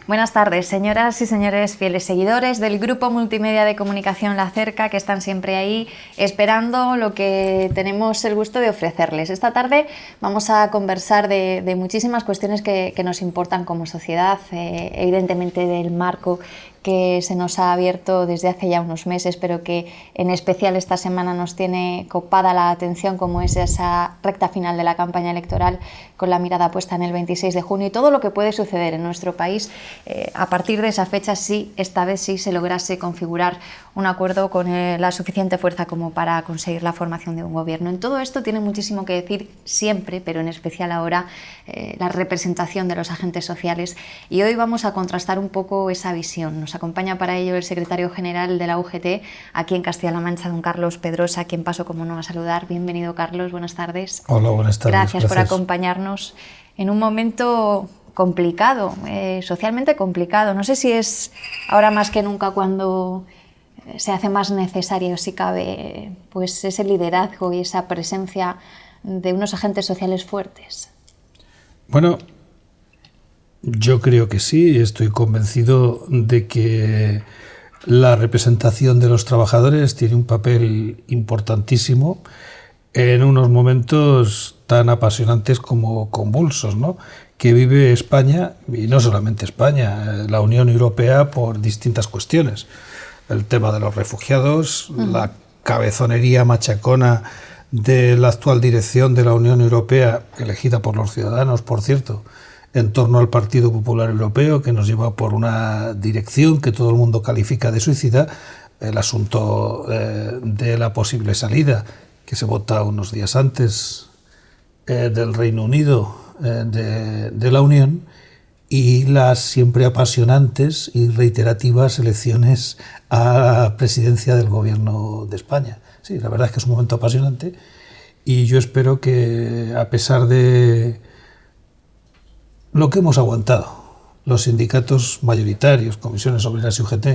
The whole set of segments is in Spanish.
Buenas tardes, señoras y señores fieles seguidores del grupo multimedia de comunicación La Cerca, que están siempre ahí esperando lo que tenemos el gusto de ofrecerles. Esta tarde vamos a conversar de muchísimas cuestiones que nos importan como sociedad, evidentemente del marco que se nos ha abierto desde hace ya unos meses, pero que en especial esta semana nos tiene copada la atención, como es esa recta final de la campaña electoral con la mirada puesta en el 26 de junio y todo lo que puede suceder en nuestro país a partir de esa fecha, si esta vez sí se lograse configurar un acuerdo con la suficiente fuerza como para conseguir la formación de un gobierno. En todo esto tiene muchísimo que decir siempre, pero en especial ahora, la representación de los agentes sociales, y hoy vamos a contrastar un poco esa visión. Nos acompaña para ello el secretario general de la UGT aquí en Castilla-La Mancha, don Carlos Pedrosa, a quien paso como no a saludar. Bienvenido, Carlos, buenas tardes. Hola, buenas tardes. Gracias por acompañarnos en un momento complicado, socialmente complicado. No sé si es ahora más que nunca cuando se hace más necesario, si cabe, pues ese liderazgo y esa presencia de unos agentes sociales fuertes. Bueno, yo creo que sí, estoy convencido de que la representación de los trabajadores tiene un papel importantísimo en unos momentos tan apasionantes como convulsos, ¿no?, que vive España, y no solamente España, la Unión Europea, por distintas cuestiones. El tema de los refugiados, la cabezonería machacona de la actual dirección de la Unión Europea, elegida por los ciudadanos, por cierto, en torno al Partido Popular Europeo, que nos lleva por una dirección que todo el mundo califica de suicida, el asunto de la posible salida, que se vota unos días antes del Reino Unido de la Unión, y las siempre apasionantes y reiterativas elecciones a la presidencia del Gobierno de España. Sí, la verdad es que es un momento apasionante, y yo espero que, a pesar de lo que hemos aguantado los sindicatos mayoritarios, comisiones obreras y UGT,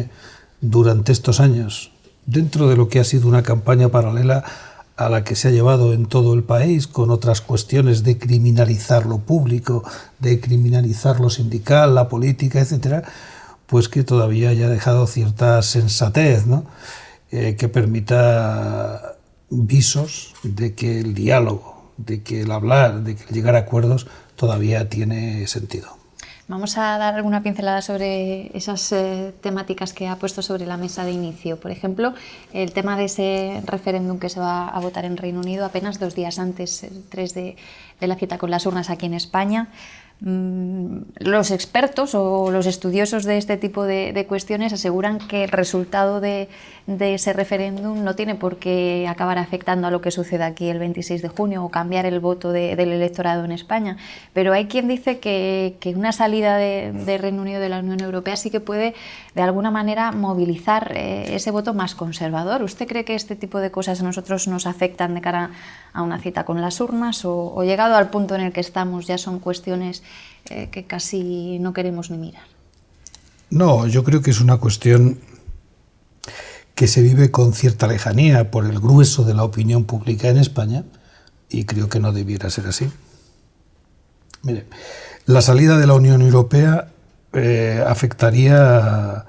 durante estos años, dentro de lo que ha sido una campaña paralela a la que se ha llevado en todo el país, con otras cuestiones de criminalizar lo público, de criminalizar lo sindical, la política, etcétera, pues que todavía haya dejado cierta sensatez, ¿no?, que permita visos de que el diálogo, de que el hablar, de que el llegar a acuerdos todavía tiene sentido. Vamos a dar alguna pincelada sobre esas temáticas que ha puesto sobre la mesa de inicio. Por ejemplo, el tema de ese referéndum que se va a votar en Reino Unido apenas 2 días antes, el 3 de la cita con las urnas aquí en España. Los expertos o los estudiosos de este tipo de cuestiones aseguran que el resultado de ese referéndum no tiene por qué acabar afectando a lo que suceda aquí el 26 de junio o cambiar el voto del electorado en España. Pero hay quien dice que una salida de Reino Unido de la Unión Europea sí que puede de alguna manera movilizar ese voto más conservador. ¿Usted cree que este tipo de cosas a nosotros nos afectan de cara a una cita con las urnas, o llegado al punto en el que estamos ya son cuestiones que casi no queremos ni mirar? No, yo creo que es una cuestión que se vive con cierta lejanía por el grueso de la opinión pública en España, y creo que no debiera ser así. Mire, la salida de la Unión Europea afectaría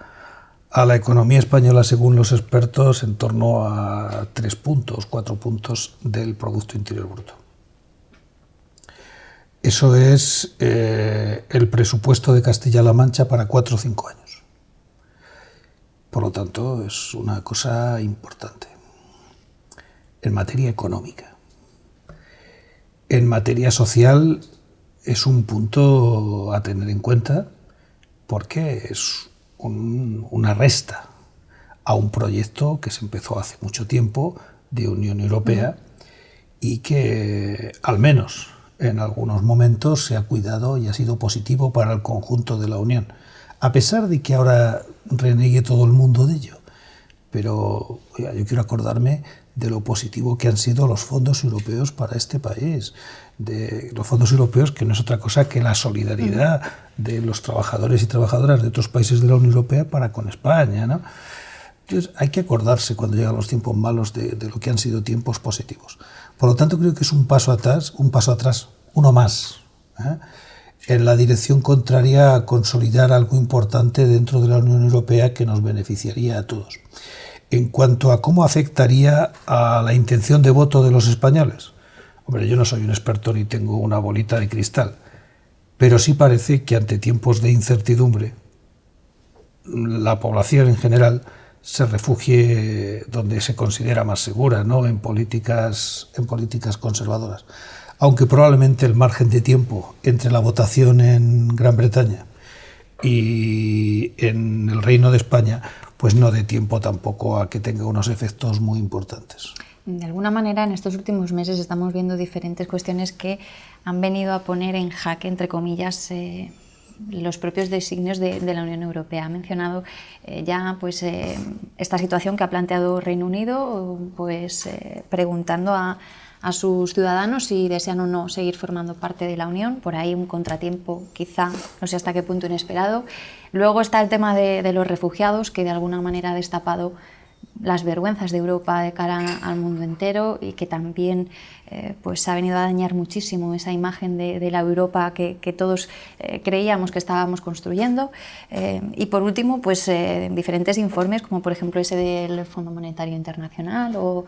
a la economía española, según los expertos, en torno a 3 puntos, 4 puntos del Producto Interior Bruto. Eso es el presupuesto de Castilla-La Mancha para 4 o 5 años. Por lo tanto, es una cosa importante. En materia económica. En materia social es un punto a tener en cuenta, porque es una resta a un proyecto que se empezó hace mucho tiempo de Unión Europea y que, al menos en algunos momentos, se ha cuidado y ha sido positivo para el conjunto de la Unión, a pesar de que ahora renegue todo el mundo de ello. Pero oiga, yo quiero acordarme de lo positivo que han sido los fondos europeos para este país, de los fondos europeos, que no es otra cosa que la solidaridad de los trabajadores y trabajadoras de otros países de la Unión Europea para con España, ¿no? Entonces hay que acordarse, cuando llegan los tiempos malos, de lo que han sido tiempos positivos. Por lo tanto, creo que es un paso atrás, uno más, en la dirección contraria a consolidar algo importante dentro de la Unión Europea que nos beneficiaría a todos. En cuanto a cómo afectaría a la intención de voto de los españoles, hombre, yo no soy un experto ni tengo una bolita de cristal, pero sí parece que ante tiempos de incertidumbre la población en general se refugie donde se considera más segura, ¿no? En políticas conservadoras. Aunque probablemente el margen de tiempo entre la votación en Gran Bretaña y en el Reino de España pues no dé tiempo tampoco a que tenga unos efectos muy importantes. De alguna manera, en estos últimos meses estamos viendo diferentes cuestiones que han venido a poner en jaque, entre comillas, los propios designios de la Unión Europea. Ha mencionado ya pues, esta situación que ha planteado Reino Unido, pues, preguntando a sus ciudadanos si desean o no seguir formando parte de la Unión. Por ahí un contratiempo, quizá, no sé hasta qué punto inesperado. Luego está el tema de los refugiados, que de alguna manera ha destapado las vergüenzas de Europa de cara al mundo entero y que también pues ha venido a dañar muchísimo esa imagen de la Europa que todos creíamos que estábamos construyendo. Y por último, pues diferentes informes, como por ejemplo ese del Fondo Monetario Internacional o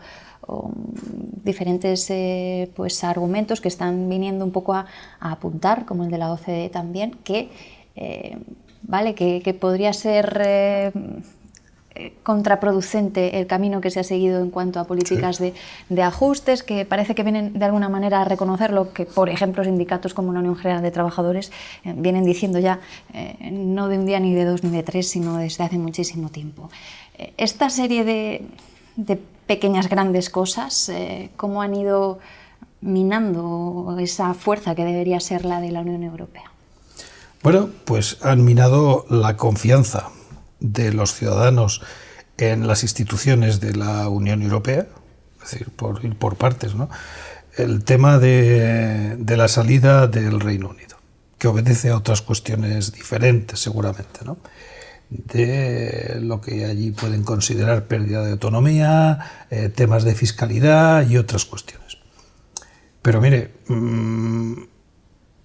diferentes pues argumentos que están viniendo un poco a apuntar, como el de la OCDE también, que podría ser contraproducente el camino que se ha seguido en cuanto a políticas de ajustes, que parece que vienen de alguna manera a reconocer lo que, por ejemplo, sindicatos como la Unión General de Trabajadores vienen diciendo ya, no de un día, ni de dos, ni de tres, sino desde hace muchísimo tiempo. Esta serie de pequeñas grandes cosas, ¿cómo han ido minando esa fuerza que debería ser la de la Unión Europea? Bueno, pues han minado la confianza de los ciudadanos en las instituciones de la Unión Europea, es decir, por ir por partes, ¿no? El tema de la salida del Reino Unido, que obedece a otras cuestiones diferentes seguramente, ¿no? De lo que allí pueden considerar pérdida de autonomía, temas de fiscalidad y otras cuestiones. Pero mire,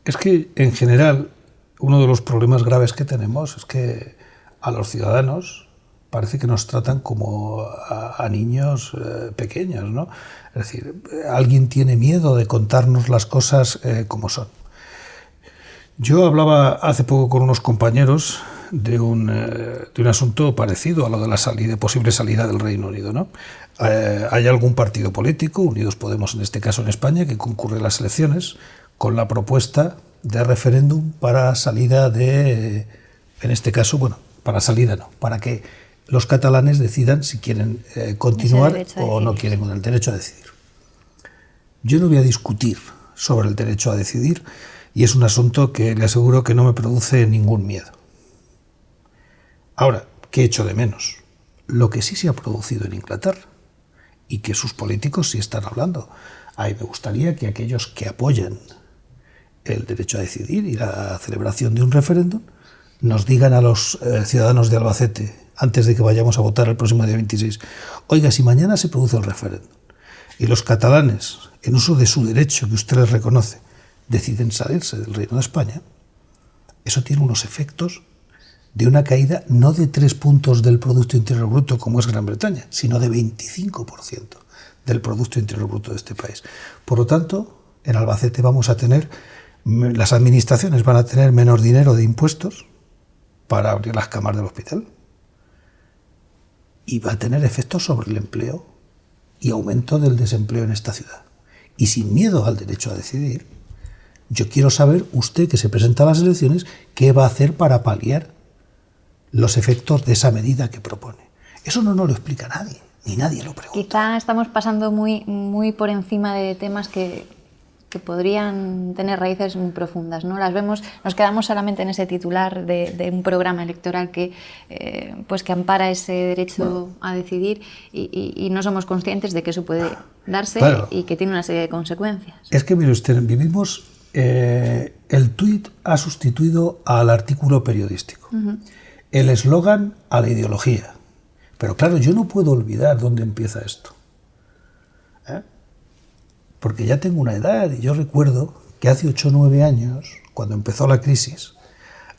es que en general uno de los problemas graves que tenemos es que a los ciudadanos parece que nos tratan como a niños pequeños, ¿no? Es decir, alguien tiene miedo de contarnos las cosas como son. Yo hablaba hace poco con unos compañeros de un asunto parecido a lo de la posible salida del Reino Unido, ¿no? Hay algún partido político, Unidos Podemos en este caso en España, que concurre a las elecciones con la propuesta de referéndum para salida en este caso, bueno, para salida no, para que los catalanes decidan si quieren continuar o no quieren con el derecho a decidir. Yo no voy a discutir sobre el derecho a decidir y es un asunto que le aseguro que no me produce ningún miedo. Ahora, ¿qué echo de menos? Lo que sí se ha producido en Inglaterra y que sus políticos sí están hablando. Ahí me gustaría que aquellos que apoyan el derecho a decidir y la celebración de un referéndum nos digan a los ciudadanos de Albacete, antes de que vayamos a votar el próximo día 26, oiga, si mañana se produce el referéndum y los catalanes, en uso de su derecho que usted les reconoce, deciden salirse del Reino de España, eso tiene unos efectos de una caída no de 3 puntos del Producto Interior Bruto, como es Gran Bretaña, sino de 25% del Producto Interior Bruto de este país. Por lo tanto, en Albacete las administraciones van a tener menos dinero de impuestos para abrir las camas del hospital y va a tener efectos sobre el empleo y aumento del desempleo en esta ciudad. Y sin miedo al derecho a decidir, yo quiero saber, usted que se presenta a las elecciones, qué va a hacer para paliar los efectos de esa medida que propone. Eso no nos lo explica nadie, ni nadie lo pregunta. Quizá estamos pasando muy por encima de temas que podrían tener raíces muy profundas, ¿no? Las vemos, nos quedamos solamente en ese titular de un programa electoral que ampara ese derecho a decidir y no somos conscientes de que eso puede darse, claro, y que tiene una serie de consecuencias. Es que, mire usted, vivimos... el tuit ha sustituido al artículo periodístico, el eslogan a la ideología. Pero claro, yo no puedo olvidar dónde empieza esto. Porque ya tengo una edad y yo recuerdo que hace 8 o 9 años, cuando empezó la crisis,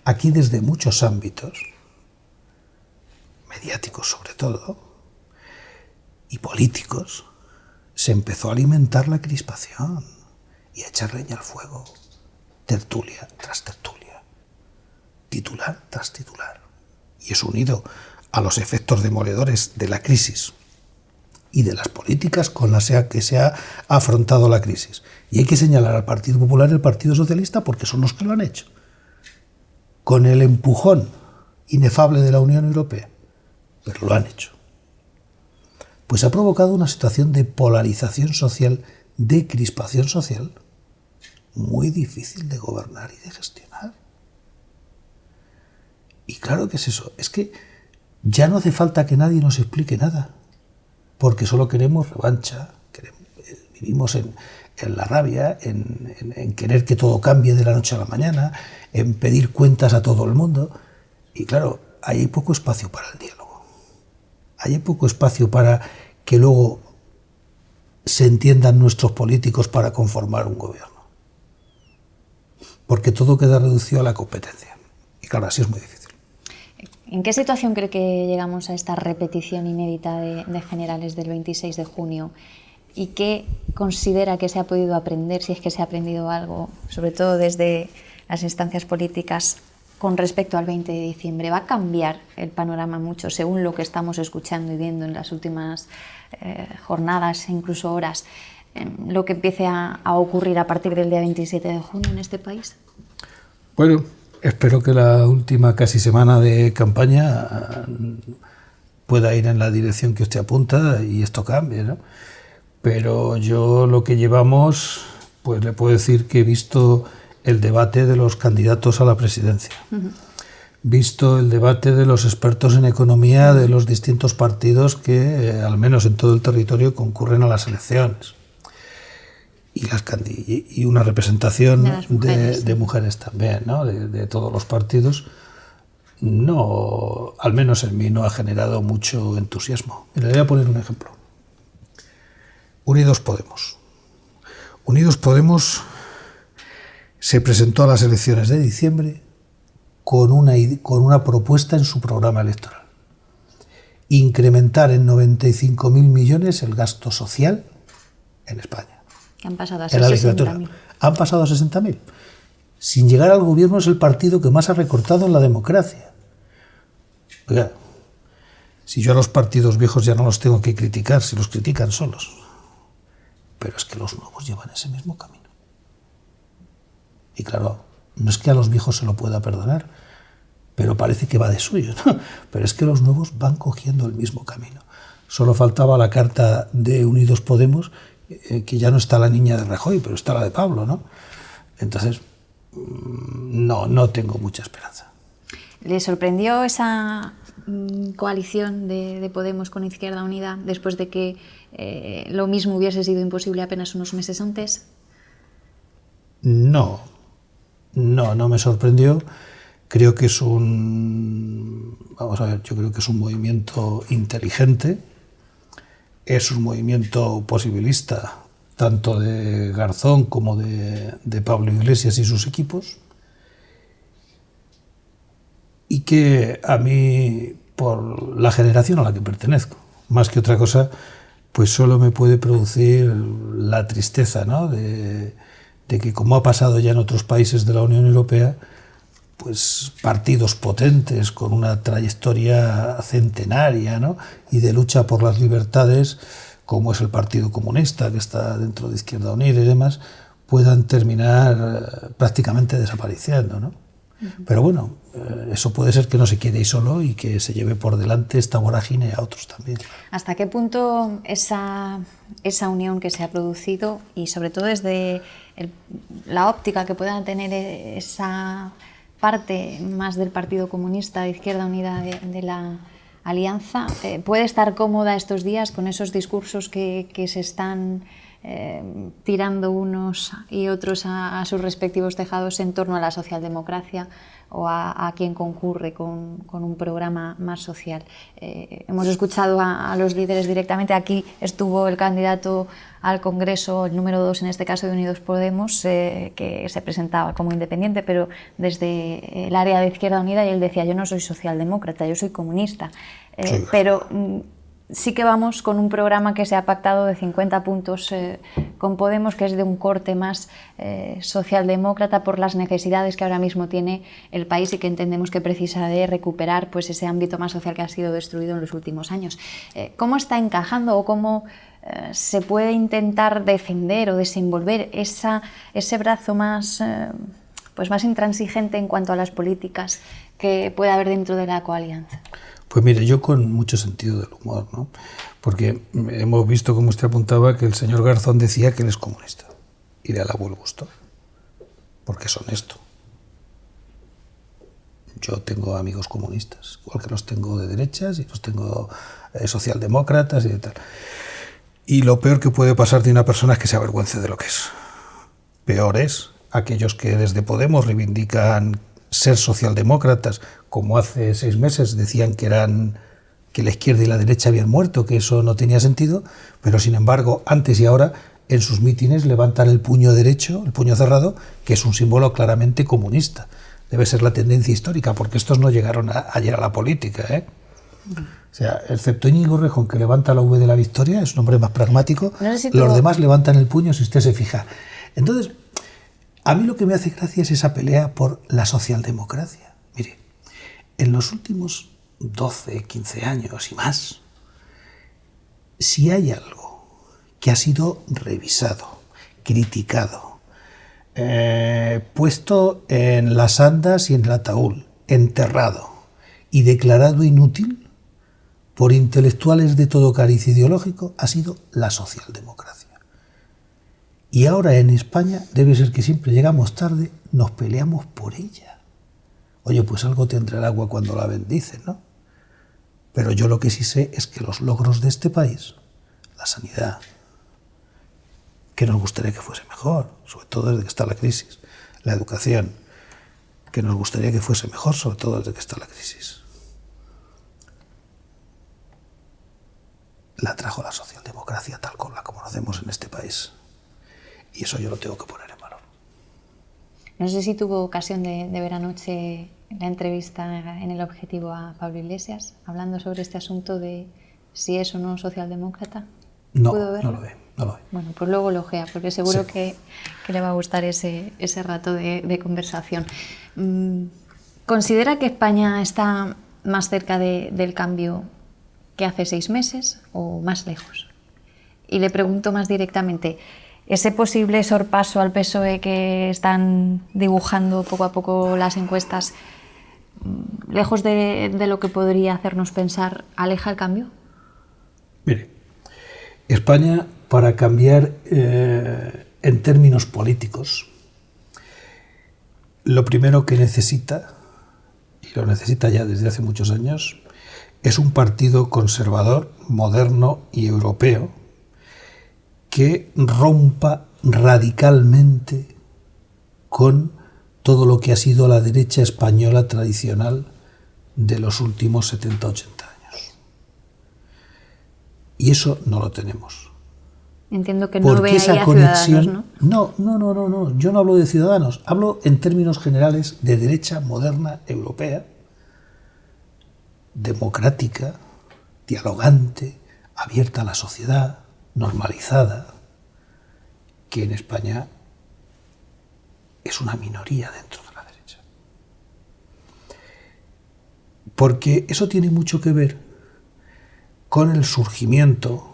aquí desde muchos ámbitos, mediáticos sobre todo, y políticos, se empezó a alimentar la crispación y a echar leña al fuego, tertulia tras tertulia, titular tras titular. Y eso unido a los efectos demoledores de la crisis y de las políticas con las que se ha afrontado la crisis. Y hay que señalar al Partido Popular y al Partido Socialista porque son los que lo han hecho. Con el empujón inefable de la Unión Europea, pero lo han hecho. Pues ha provocado una situación de polarización social, de crispación social, muy difícil de gobernar y de gestionar. Y claro que es eso, es que ya no hace falta que nadie nos explique nada, porque solo queremos revancha, vivimos en la rabia, en querer que todo cambie de la noche a la mañana, en pedir cuentas a todo el mundo. Y claro, hay poco espacio para el diálogo. Hay poco espacio para que luego se entiendan nuestros políticos para conformar un gobierno. Porque todo queda reducido a la competencia. Y claro, así es muy difícil. ¿En qué situación cree que llegamos a esta repetición inédita de generales del 26 de junio? ¿Y qué considera que se ha podido aprender, si es que se ha aprendido algo, sobre todo desde las instancias políticas, con respecto al 20 de diciembre? ¿Va a cambiar el panorama mucho según lo que estamos escuchando y viendo en las últimas jornadas e incluso horas, lo que empiece a ocurrir a partir del día 27 de junio en este país? Bueno, espero que la última casi semana de campaña pueda ir en la dirección que usted apunta y esto cambie, ¿no? Pero yo lo que llevamos, pues le puedo decir que he visto el debate de los candidatos a la presidencia, visto el debate de los expertos en economía de los distintos partidos que, al menos en todo el territorio, concurren a las elecciones, y una representación de mujeres también, ¿no? de todos los partidos. No, al menos en mí no ha generado mucho entusiasmo. Le voy a poner un ejemplo. Unidos Podemos. Unidos Podemos se presentó a las elecciones de diciembre con una propuesta en su programa electoral. Incrementar en 95.000 millones el gasto social en España. Que han pasado a en la legislatura. 60.000. Han pasado a 60.000. Sin llegar al gobierno es el partido que más ha recortado en la democracia. Oiga, si yo a los partidos viejos ya no los tengo que criticar, si los critican solos. Pero es que los nuevos llevan ese mismo camino. Y claro, no es que a los viejos se lo pueda perdonar, pero parece que va de suyo, ¿no? Pero es que los nuevos van cogiendo el mismo camino. Solo faltaba la carta de Unidos Podemos, que ya no está la niña de Rajoy, pero está la de Pablo, ¿no? Entonces, no tengo mucha esperanza. ¿Le sorprendió esa coalición de Podemos con Izquierda Unida después de que lo mismo hubiese sido imposible apenas unos meses antes? No me sorprendió. Creo que es yo creo que es un movimiento inteligente, es un movimiento posibilista, tanto de Garzón como de Pablo Iglesias y sus equipos, y que a mí, por la generación a la que pertenezco, más que otra cosa, pues solo me puede producir la tristeza, ¿no? de que, como ha pasado ya en otros países de la Unión Europea, pues partidos potentes con una trayectoria centenaria, ¿no? y de lucha por las libertades, como es el Partido Comunista, que está dentro de Izquierda Unida y demás, puedan terminar prácticamente desapareciendo, ¿no? Pero bueno, eso puede ser que no se quede ahí solo y que se lleve por delante esta vorágine a otros también. ¿Hasta qué punto esa unión que se ha producido, y sobre todo desde la óptica que puedan tener esa parte más del Partido Comunista, de Izquierda Unida, de la alianza, puede estar cómoda estos días con esos discursos que se están tirando unos y otros a sus respectivos tejados en torno a la socialdemocracia o a quien concurre con un programa más social. Hemos escuchado a los líderes directamente. Aquí estuvo el candidato al Congreso, el número 2 en este caso de Unidos Podemos, que se presentaba como independiente, pero desde el área de Izquierda Unida, y él decía: yo no soy socialdemócrata, yo soy comunista. Sí. Pero sí que vamos con un programa que se ha pactado de 50 puntos con Podemos, que es de un corte más socialdemócrata por las necesidades que ahora mismo tiene el país y que entendemos que precisa de recuperar pues, ese ámbito más social que ha sido destruido en los últimos años. ¿Cómo está encajando o cómo se puede intentar defender o desenvolver ese brazo más, pues más intransigente en cuanto a las políticas que puede haber dentro de la coalianza? Pues mire, yo con mucho sentido del humor, ¿no? Porque hemos visto, como usted apuntaba, que el señor Garzón decía que él es comunista y le alabo el gusto, porque es honesto. Yo tengo amigos comunistas, igual que los tengo de derechas y los tengo socialdemócratas y de tal. Y lo peor que puede pasar de una persona es que se avergüence de lo que es. Peor es aquellos que desde Podemos reivindican ser socialdemócratas, como hace 6 meses decían que la izquierda y la derecha habían muerto, que eso no tenía sentido, pero sin embargo, antes y ahora, en sus mítines levantan el puño derecho, el puño cerrado, que es un símbolo claramente comunista. Debe ser la tendencia histórica, porque estos no llegaron ayer a la política, ¿eh? O sea, excepto Íñigo Rejón, que levanta la V de la Victoria, es un hombre más pragmático, no sé si los demás levantan el puño, si usted se fija. Entonces, a mí lo que me hace gracia es esa pelea por la socialdemocracia. Mire, en los últimos 12, 15 años y más, si hay algo que ha sido revisado, criticado, puesto en las andas y en el ataúd, enterrado y declarado inútil por intelectuales de todo cariz ideológico, ha sido la socialdemocracia. Y ahora en España debe ser que siempre llegamos tarde, nos peleamos por ella. Oye, pues algo tendrá el agua cuando la bendicen, ¿no? Pero yo lo que sí sé es que los logros de este país, la sanidad, que nos gustaría que fuese mejor, sobre todo desde que está la crisis, la educación, que nos gustaría que fuese mejor, sobre todo desde que está la crisis, la trajo la socialdemocracia tal como la conocemos en este país. Y eso yo lo tengo que poner en valor. No sé si tuvo ocasión de ver anoche la entrevista en El Objetivo a Pablo Iglesias, hablando sobre este asunto de si es o no socialdemócrata. No, no lo ve. Bueno, pues luego lo ojea, porque seguro sí que le va a gustar ese rato de conversación. ¿Considera que España está más cerca del cambio que hace 6 meses o más lejos? Y le pregunto más directamente, ese posible sorpaso al PSOE que están dibujando poco a poco las encuestas, lejos de lo que podría hacernos pensar, ¿aleja el cambio? Mire, España, para cambiar en términos políticos, lo primero que necesita, y lo necesita ya desde hace muchos años, es un partido conservador, moderno y europeo que rompa radicalmente con todo lo que ha sido la derecha española tradicional de los últimos 70-80 años. Y eso no lo tenemos. Entiendo que no ve ahí a Ciudadanos, ¿no? No. Yo no hablo de Ciudadanos. Hablo en términos generales de derecha moderna europea, democrática, dialogante, abierta a la sociedad, normalizada, que en España es una minoría dentro de la derecha. Porque eso tiene mucho que ver con el surgimiento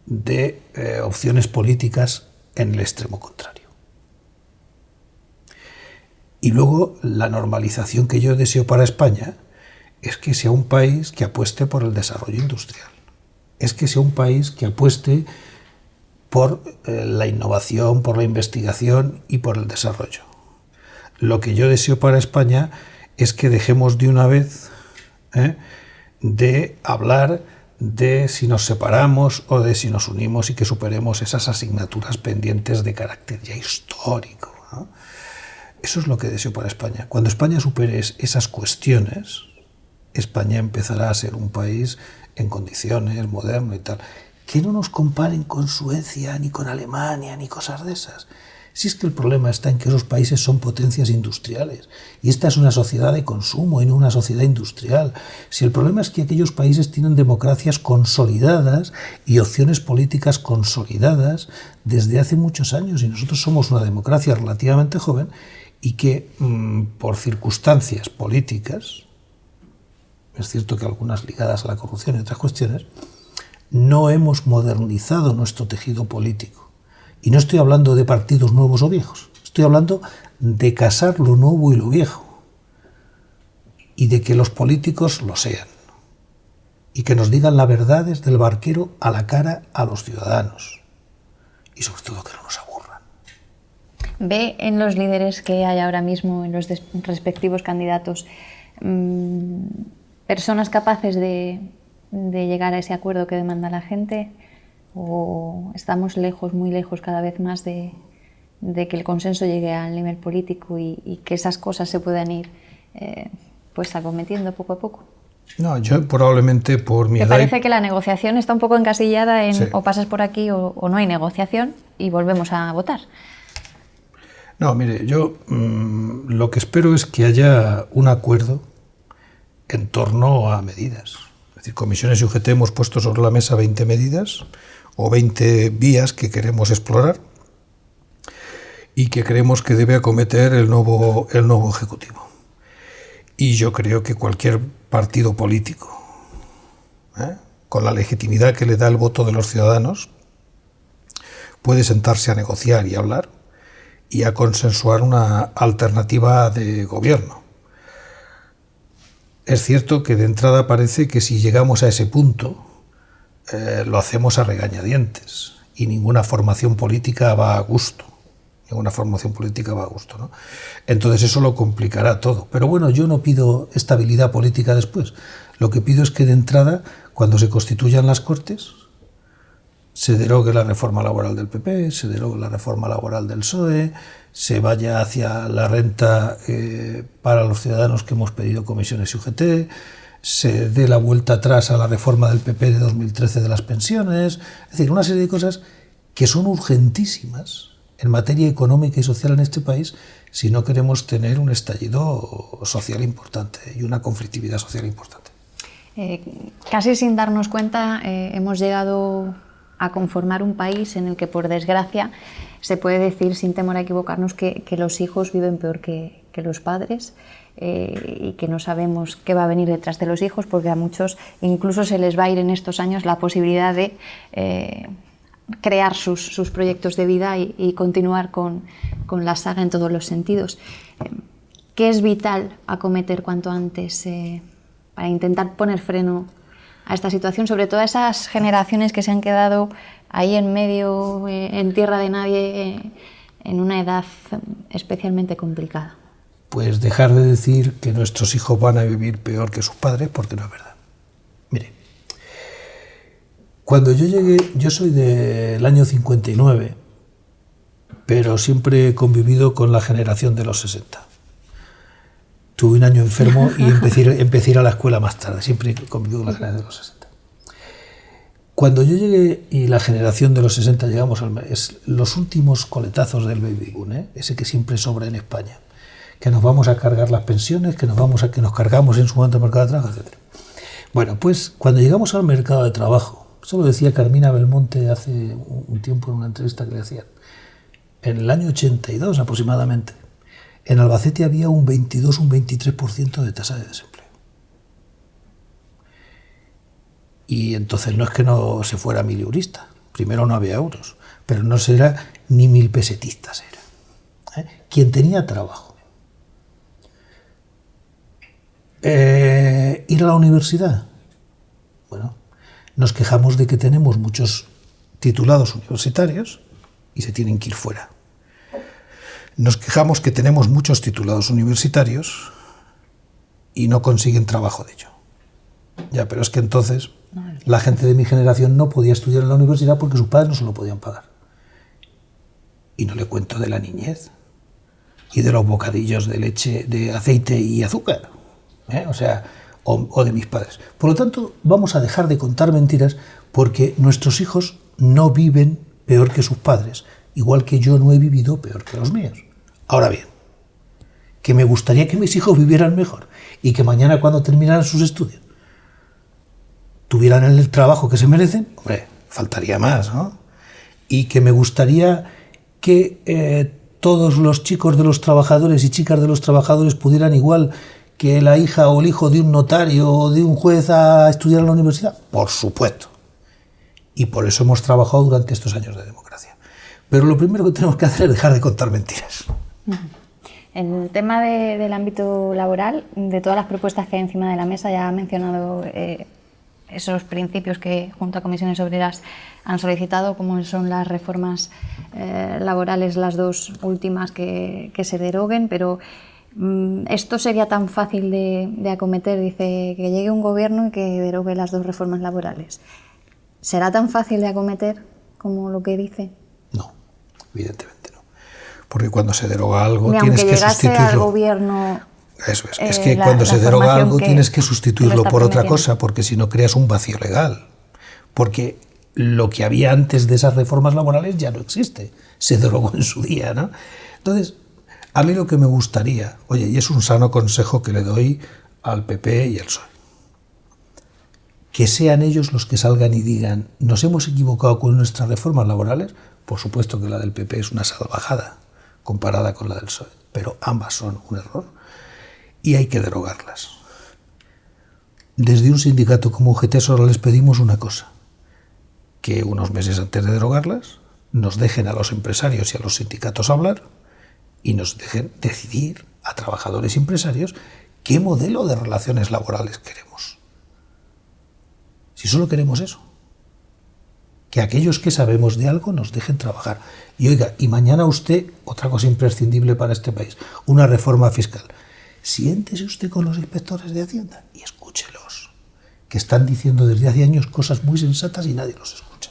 de opciones políticas en el extremo contrario. Y luego la normalización que yo deseo para España es que sea un país que apueste por el desarrollo industrial, es que sea un país que apueste por la innovación, por la investigación y por el desarrollo. Lo que yo deseo para España es que dejemos de una vez de hablar de si nos separamos o de si nos unimos y que superemos esas asignaturas pendientes de carácter ya histórico, ¿no? Eso es lo que deseo para España. Cuando España supere esas cuestiones, España empezará a ser un país en condiciones, moderno y tal. Que no nos comparen con Suecia, ni con Alemania, ni cosas de esas. Si es que el problema está en que esos países son potencias industriales y esta es una sociedad de consumo y no una sociedad industrial. Si el problema es que aquellos países tienen democracias consolidadas y opciones políticas consolidadas desde hace muchos años y nosotros somos una democracia relativamente joven y que por circunstancias políticas, es cierto que algunas ligadas a la corrupción y otras cuestiones, no hemos modernizado nuestro tejido político. Y no estoy hablando de partidos nuevos o viejos, estoy hablando de casar lo nuevo y lo viejo. Y de que los políticos lo sean. Y que nos digan la verdad desde el barquero a la cara a los ciudadanos. Y sobre todo que no nos aburran. ¿Ve en los líderes que hay ahora mismo, en los respectivos candidatos, personas capaces de llegar a ese acuerdo que demanda la gente? ¿O estamos lejos, muy lejos cada vez más de que el consenso llegue al nivel político y que esas cosas se puedan ir pues acometiendo poco a poco? No, yo probablemente por mi edad... ¿Te parece que la negociación está un poco encasillada en sí, o pasas por aquí o no hay negociación y volvemos a votar? No, mire, yo lo que espero es que haya un acuerdo en torno a medidas. Es decir, Comisiones y UGT hemos puesto sobre la mesa 20 medidas o 20 vías que queremos explorar y que creemos que debe acometer el nuevo Ejecutivo. Y yo creo que cualquier partido político, con la legitimidad que le da el voto de los ciudadanos, puede sentarse a negociar y a hablar y a consensuar una alternativa de gobierno. Es cierto que de entrada parece que si llegamos a ese punto lo hacemos a regañadientes y ninguna formación política va a gusto. Ninguna formación política va a gusto, ¿no? Entonces eso lo complicará todo. Pero bueno, yo no pido estabilidad política después. Lo que pido es que de entrada, cuando se constituyan las Cortes, se derogue la reforma laboral del PP, se derogue la reforma laboral del PSOE, se vaya hacia la renta para los ciudadanos que hemos pedido Comisiones y UGT, se dé la vuelta atrás a la reforma del PP de 2013 de las pensiones, es decir, una serie de cosas que son urgentísimas en materia económica y social en este país si no queremos tener un estallido social importante y una conflictividad social importante. Casi sin darnos cuenta hemos llegado a conformar un país en el que, por desgracia, se puede decir, sin temor a equivocarnos, que los hijos viven peor que los padres y que no sabemos qué va a venir detrás de los hijos, porque a muchos incluso se les va a ir en estos años la posibilidad de crear sus proyectos de vida y continuar con la saga en todos los sentidos. ¿Qué es vital acometer cuanto antes para intentar poner freno a esta situación, sobre todo a esas generaciones que se han quedado ahí en medio, en tierra de nadie, en una edad especialmente complicada? Pues dejar de decir que nuestros hijos van a vivir peor que sus padres, porque no es verdad. Mire, cuando yo llegué, yo soy del año 59, pero siempre he convivido con la generación de los 60. Tuve un año enfermo y empecé a ir a la escuela más tarde, siempre he convivido con la generación de los 60. Cuando yo llegué y la generación de los 60 llegamos los últimos coletazos del baby boom, ese que siempre sobra en España, que nos vamos a cargar las pensiones, que nos cargamos en su momento el mercado de trabajo, etc. Bueno, pues cuando llegamos al mercado de trabajo, eso lo decía Carmina Belmonte hace un tiempo en una entrevista que le hacían, en el año 82 aproximadamente, en Albacete había un 22, un 23% de tasa de desempleo. Y entonces no es que no se fuera mileurista, primero no había euros, pero no será ni 1000 pesetistas era. Quien tenía trabajo. Ir a la universidad. Bueno, nos quejamos de que tenemos muchos titulados universitarios y se tienen que ir fuera. Nos quejamos que tenemos muchos titulados universitarios y no consiguen trabajo de ello. Ya, pero es que entonces la gente de mi generación no podía estudiar en la universidad porque sus padres no se lo podían pagar. Y no le cuento de la niñez y de los bocadillos de leche, de aceite y azúcar, ¿eh? O de mis padres. Por lo tanto, vamos a dejar de contar mentiras porque nuestros hijos no viven peor que sus padres, igual que yo no he vivido peor que los míos. Ahora bien, que me gustaría que mis hijos vivieran mejor y que mañana cuando terminaran sus estudios tuvieran el trabajo que se merecen, hombre, faltaría más, ¿no? Y que me gustaría que todos los chicos de los trabajadores y chicas de los trabajadores pudieran, igual que la hija o el hijo de un notario o de un juez, a estudiar en la universidad. Por supuesto. Y por eso hemos trabajado durante estos años de democracia. Pero lo primero que tenemos que hacer es dejar de contar mentiras. En el tema del ámbito laboral, de todas las propuestas que hay encima de la mesa, ya ha mencionado esos principios que junto a Comisiones Obreras han solicitado, como son las reformas laborales, las dos últimas que se deroguen, pero esto sería tan fácil de acometer, dice, que llegue un gobierno y que derogue las dos reformas laborales. ¿Será tan fácil de acometer como lo que dice? No, evidentemente no. Porque cuando se deroga algo tienes que sustituirlo. Aunque llegase al gobierno... Eso es que cuando se deroga algo tienes que sustituirlo por otra cosa, porque si no creas un vacío legal. Porque lo que había antes de esas reformas laborales ya no existe, se derogó en su día, ¿no? Entonces, a mí lo que me gustaría, oye, y es un sano consejo que le doy al PP y al PSOE, que sean ellos los que salgan y digan, nos hemos equivocado con nuestras reformas laborales. Por supuesto que la del PP es una salvajada comparada con la del PSOE, pero ambas son un error y hay que derogarlas. Desde un sindicato como UGT solo les pedimos una cosa, que unos meses antes de derogarlas nos dejen a los empresarios y a los sindicatos hablar y nos dejen decidir a trabajadores y empresarios qué modelo de relaciones laborales queremos. Si solo queremos eso, que aquellos que sabemos de algo nos dejen trabajar. Y oiga, y mañana usted, otra cosa imprescindible para este país, una reforma fiscal. Siéntese usted con los inspectores de Hacienda y escúchelos, que están diciendo desde hace años cosas muy sensatas y nadie los escucha.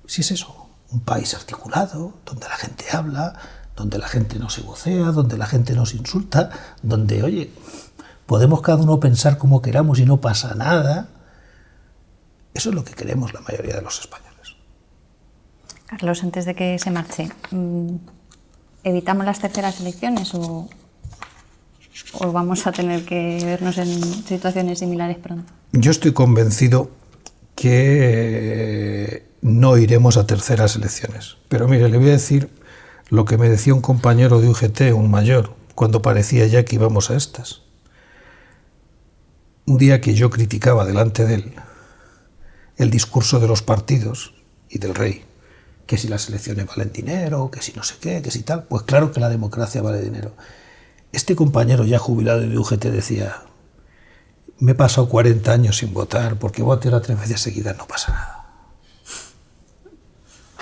Si es eso, un país articulado, donde la gente habla, donde la gente no se vocea, donde la gente no se insulta, donde, oye, podemos cada uno pensar como queramos y no pasa nada. Eso es lo que queremos la mayoría de los españoles. Carlos, antes de que se marche, ¿evitamos las terceras elecciones o vamos a tener que vernos en situaciones similares pronto? Yo estoy convencido que no iremos a terceras elecciones. Pero mire, le voy a decir lo que me decía un compañero de UGT, un mayor, cuando parecía ya que íbamos a estas. Un día que yo criticaba delante de él el discurso de los partidos y del rey, que si las elecciones valen dinero, que si no sé qué, que si tal, pues claro que la democracia vale dinero. Este compañero ya jubilado de UGT decía, me he pasado 40 años sin votar, porque vote ahora 3 veces seguidas, no pasa nada.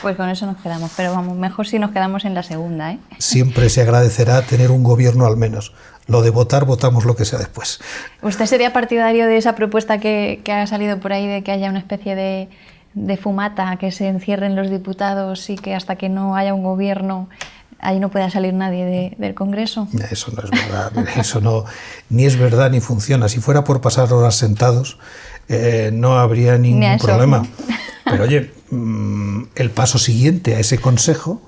Pues con eso nos quedamos, pero vamos, mejor si nos quedamos en la segunda, ¿eh? Siempre se agradecerá tener un gobierno al menos. Lo de votar, votamos lo que sea después. ¿Usted sería partidario de esa propuesta que ha salido por ahí de que haya una especie de fumata, que se encierren los diputados y que hasta que no haya un gobierno ahí no pueda salir nadie del Congreso? Eso no es verdad, eso no, ni es verdad ni funciona. Si fuera por pasar horas sentados, no habría ningún problema. ¿No? Pero oye, el paso siguiente a ese consejo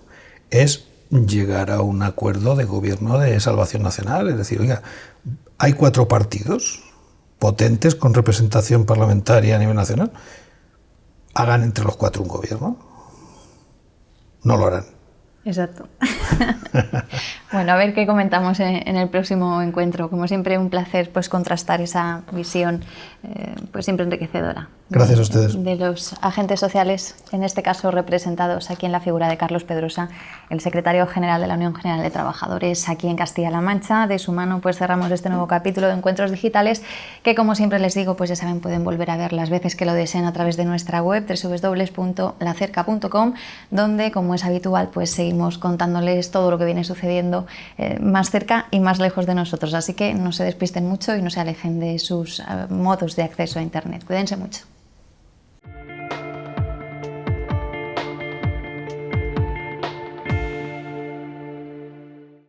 es llegar a un acuerdo de gobierno de salvación nacional. Es decir, oiga, hay 4 partidos potentes con representación parlamentaria a nivel nacional. Hagan entre los 4 un gobierno. No lo harán. Exacto. Bueno, a ver qué comentamos en el próximo encuentro. Como siempre, un placer pues contrastar esa visión pues siempre enriquecedora. Gracias a ustedes. De los agentes sociales, en este caso representados aquí en la figura de Carlos Pedrosa, el secretario general de la Unión General de Trabajadores aquí en Castilla-La Mancha. De su mano pues cerramos este nuevo capítulo de Encuentros Digitales, que como siempre les digo, pues ya saben, pueden volver a ver las veces que lo deseen a través de nuestra web www.lacerca.com, donde, como es habitual, pues seguimos contándoles todo lo que viene sucediendo más cerca y más lejos de nosotros. Así que no se despisten mucho y no se alejen de sus modos de acceso a Internet. Cuídense mucho.